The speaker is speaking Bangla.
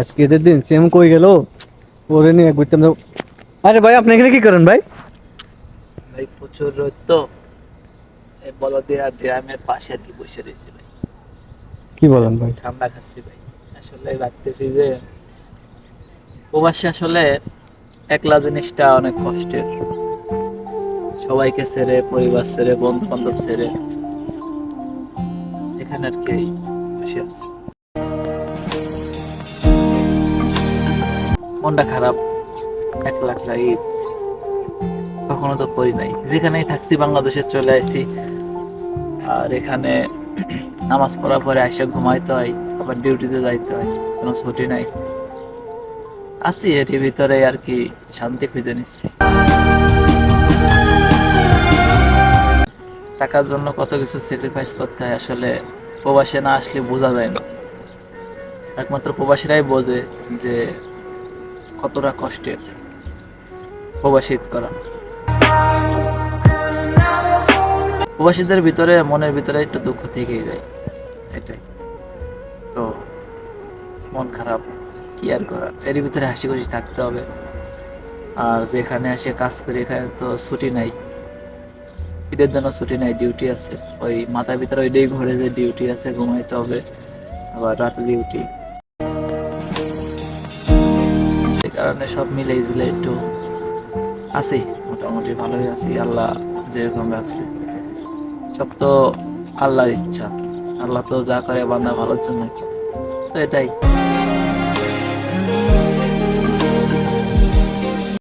আজকে ঈদের দিন সেম কই গেল ওরে নিয়ে ঘুরতাম যাবো। আরে ভাই আপনি এখানে কি করেন ভাই? ভাই প্রচুর রোদ তো, এই বলদিয়া ড্রামের পাশে আর কি বসে রয়েছি ভাই। কি বলেন ভাই? ঠান্ডা খাচ্ছি ভাই। আসলে ভাবতেছি যে প্রবাসী আসলে একলা জিনিসটা অনেক কষ্টের। সবাইকে ছেড়ে, পরিবার ছেড়ে, বন্ধু বান্ধব ছেড়ে এখানে আর কি বসে আছি। মনটা খারাপ, একলা একলা ঈদ কখনো তো করি নাই। যেখানেই থাকছি বাংলাদেশে চলে আসছি, আর এখানে নামাজ পড়ার পরে এসে ঘুমাইতে হয়, আবার ডিউটিতে যাইতে হয়, কোনো ছুটি নাই। আছি এর ভিতরে আর কি শান্তি খুঁজে নিচ্ছি। টাকার জন্য কত কিছু স্যাক্রিফাইস করতে হয়, আসলে প্রবাসে না আসলে বোঝা যায় না। একমাত্র প্রবাসীরাই বোঝে যে কতটা কষ্টের প্রবাসিত করা। প্রবাসীদের ভিতরে মনের ভিতরে একটু দুঃখ থেকেই যায়, এটাই তো। মন খারাপ, কি আর করার, এর ভিতরে হাসি খুশি থাকতে হবে। আর যেখানে এসে কাজ করি এখানে তো ছুটি নাই, ঈদের জন্য ছুটি নাই, ডিউটি আছে। ওই মাথার ভিতরে ওইটাই ঘুরে যে ডিউটি আছে, ঘুমাইতে হবে, আবার রাতে ডিউটি। এই কারণে সব মিলে ঝুলে একটু আছি, মোটামুটি ভালোই আছি। আল্লাহ যেরকম রাখছে, সব তো আল্লাহর ইচ্ছা। আল্লাহ তো যা করে বান্দা ভালোর জন্য, তো এটাই।